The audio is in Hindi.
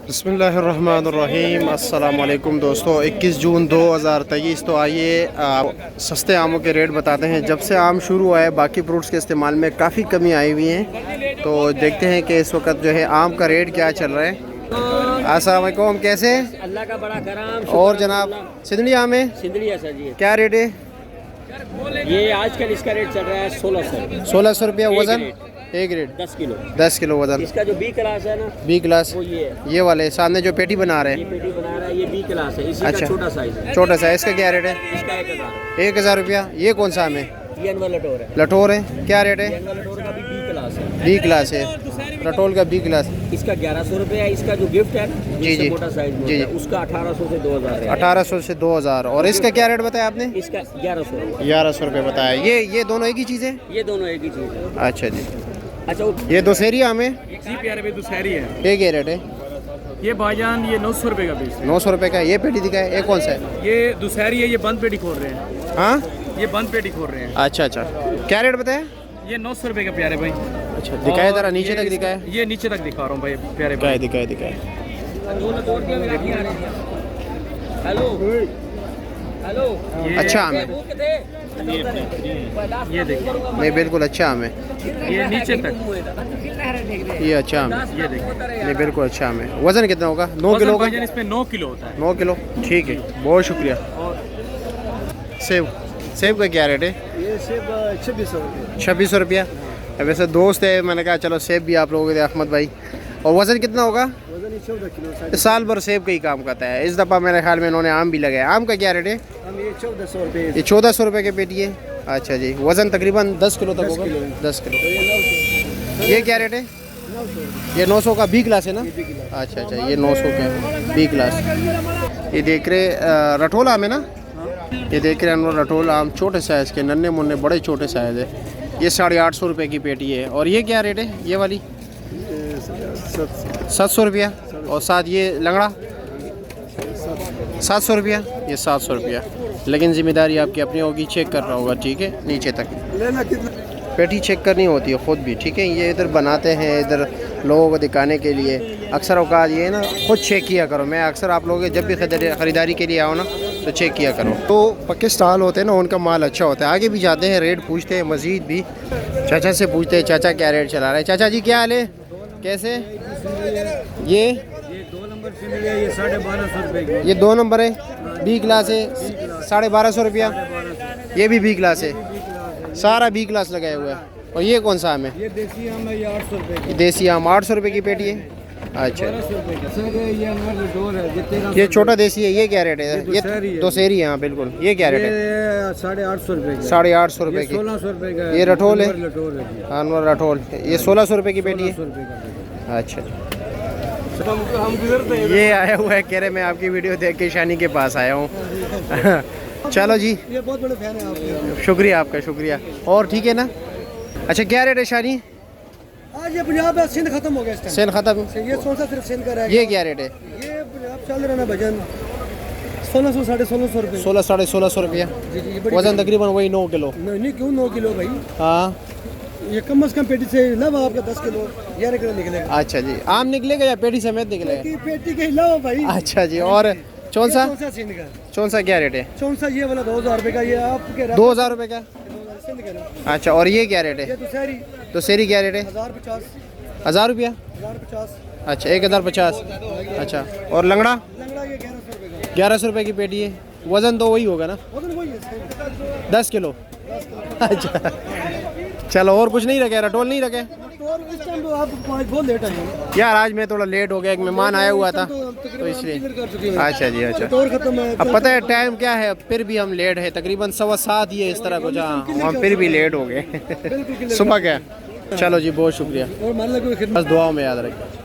बिस्मिल्लाहिर्रहमानिर्रहीम। अस्सलाम वालेकुम दोस्तों। 21 जून 2023। तो आइए सस्ते आमों के रेट बताते हैं। जब से आम शुरू हुआ है बाकी फ्रूट्स के इस्तेमाल में काफ़ी कमी आई हुई है। तो देखते हैं कि इस वक्त जो है आम का रेट क्या चल रहा है। अस्सलाम वालेकुम, कैसे हैं? अल्लाह का बड़ा करम। और जनाब सिंधड़ी आम है, सिंदड़ी है सर जी। क्या रेट है? ये आजकल इसका रेट चल रहा है 1600। 1600 रुपया वज़न, एक रेट 10 किलो। 10 किलो वज़न। इसका जो बी क्लास है ना, बी क्लास, वो ये है। ये वाले सामने जो पेटी बना रहे ये हैं। पेटी बना रहा है, ये बी क्लास है। इसी अच्छा, का छोटा साइज है। छोटा सा है। इसका क्या रेट है? इसका 1000। 1000 रुपया। ये कौन सा आम है? ये अनवर लटोर है। लटोर है, क्या रेट ये है? अनवर लटोर का भी बी क्लास है। बी क्लास है, लटोल का बी क्लास। इसका 1100 रुपये है। इसका जो गिफ्ट है जी, जिससे जी। मोटा साइज में जी, होता है, जी। उसका 1800 से 2000 है। 1800 से 2000। और इसका क्या रेट बताया आपने? इसका 1100 रुपये। 1100 रुपये बताया। ये दोनों एक ही चीज़ है? ये दोनों एक ही चीज़ है। अच्छा जी। अच्छा ये दशहरी आम है, जी प्यारे भाई दुशहरी है। ये क्या रेट है? ये भाईजान ये 900 रुपये का पीस है। 900 रुपये का। ये पेटी दिखाए, ये कौन सा है? ये दुशहरी है, ये बंद पेटी खोल रहे हैं। हाँ, ये बंद पेटी खोल रहे हैं। अच्छा अच्छा। क्या रेट बताया? ये 900 रुपये का प्यारे भाई। अच्छा दिखाए और ज़रा, नीचे ये तक दिखाए। ये नीचे तक दिखा रहा हूँ भाई प्यारे दिखाए भाई। दिखाए दिखाए। Hello hello. अच्छा आम है, ये देखिए, नहीं बिल्कुल अच्छा आम है। ये नीचे तक, ये अच्छा आम है, ये देखिए। नहीं बिल्कुल अच्छा आम है। वज़न कितना होगा? 9 किलो का? भाईजान इसमें 9 किलो होता है। 9 किलो, ठीक है, बहुत शुक्रिया। सेब, सेब का क्या रेट है? ये सेब 2600 रुपये। 2600 रुपया। वैसे दोस्त है, मैंने कहा चलो सेब भी आप लोगों के लिए, अहमद भाई। और वज़न कितना होगा? वजन ही 14 किलो। इस साल भर सेब का ही काम करता है। इस दफ़ा मेरे ख्याल में इन्होंने आम भी लगाया। आम का क्या रेट है? हम ये 1400 रुपये। ये 1400 रुपये के पेटी है। अच्छा जी। वज़न तकरीबन 10 किलो तक होगा। 10 किलो। ये 900। ये क्या रेट है? 900। ये 900 का बी क्लास है ना? अच्छा अच्छा, ये 900 का बी क्लास। ये देख रहे रठोल आम है ना? ये देख रहे हैं रठोल आम, छोटे साइज़ के, नन्हे मुन्ने, बड़े छोटे साइज़ है। ये 850 रुपये की पेटी है। और ये क्या रेट है ये वाली? 700 रुपया। और साथ ये लंगड़ा 700 रुपया। ये 700 रुपया। लेकिन ज़िम्मेदारी आपकी अपनी होगी, चेक कर रहा होगा, ठीक है, नीचे तक लेना कितना? पेटी चेक करनी होती है ख़ुद भी, ठीक है। ये इधर बनाते हैं इधर लोगों को दिखाने के लिए। अक्सर औकात ये ना खुद चेक किया करो। मैं अक्सर आप लोग जब भी ख़रीदारी के लिए आओ ना तो चेक किया करो। तो पक्के स्टॉल होते हैं ना, उनका माल अच्छा होता है। आगे भी जाते हैं, रेट पूछते हैं मज़ीद भी। चाचा से पूछते हैं, चाचा क्या रेट चला रहे हैं? चाचा जी क्या हाल है, कैसे? ये 2 नंबर सिंदड़ी है, ये 1250 रुपये की। ये 2 नंबर है, बी क्लास है, 1250 रुपया। ये भी बी क्लास है, सारा बी क्लास लगाया हुआ है। और ये कौन सा आम है? ये देसी आम है, ये 800 रुपये की। देसी आम 800 रुपये की पेटी है। अच्छा, 1200 रुपये का सर। ये अनवर लटोर है, ये 1300। ये छोटा देसी है, ये क्या रेट है? ये दुशहरी है। दोशहरी है, हाँ बिल्कुल। ये क्या रेट है? ये 850 रुपये की। 850 रुपये की। 1600 रुपये का। ये रठोल है? अनवर लटोर है जी। अनवर रठोल, ये 1600 रुपये की पेटी 1600 है। रुपये का। अच्छा, हम गुजरते हैं। ये आया हुआ है, कह रहे मैं आपकी वीडियो देख के शानी के पास आया हूँ। चलो जी, ये बहुत बड़े फैन है आपके। शुक्रिया आपका, शुक्रिया। और ठीक है ना? अच्छा, क्या रेट है शानी? आज ये पंजाब है, सिंध खत्म हो गया इस टाइम। सेल ख़त्म। ये कौन सा सिर्फ सिंध का रह गया। ये क्या रेट है? ये पंजाब चल रहा है ना भजन, 1600 1650 रुपये। 16 1650 रुपया। जी जी, ये बड़ी वज़न तकरीबन वही 9 किलो। नहीं क्यों 9 किलो भाई? हाँ, ये कम से कम पेटी से अलावा आपका 10 किलो 11 किलो निकलेगा। अच्छा जी। आम निकलेगा या पेटी समेत निकलेगा? पेटी के अलावा भाई। अच्छा जी। और चौन सा? कौन सा सिंध का? चौन सा क्या रेट है? कौन सा? ये वाला 2000 रुपये का। ये आपके 2000 रुपये का। सिंध का ना। अच्छा, और ये क्या रेट ये है? तो शहरी तो सेरी क्या रेट है? 1050 1000 रुपया। 1050। अच्छा, 1050। अच्छा, और लंगड़ा लंगड़ा ये 1100 रुपये का। 1100 रुपये की पेटी है। वज़न तो वही होगा ना? वजन वही है सेम। 10 किलो। अच्छा, चलो और कुछ नहीं रखे? रटोल नहीं रखे? तो इस टाइम तो आप बहुत लेट आए हैं यार, आज मैं थोड़ा लेट हो गया, एक मेहमान आया हुआ था तो इसलिए। अच्छा जी, अच्छा। तौर खत्म है। अब पता है टाइम क्या है, फिर भी हम लेट है, तकरीबन 7:15 ही है इस तरह कुछ। हाँ, हम फिर भी लेट हो गए सुबह क्या। चलो जी, बहुत शुक्रिया। और मान लो कोई खिदमत। बस दुआओं में याद रखें।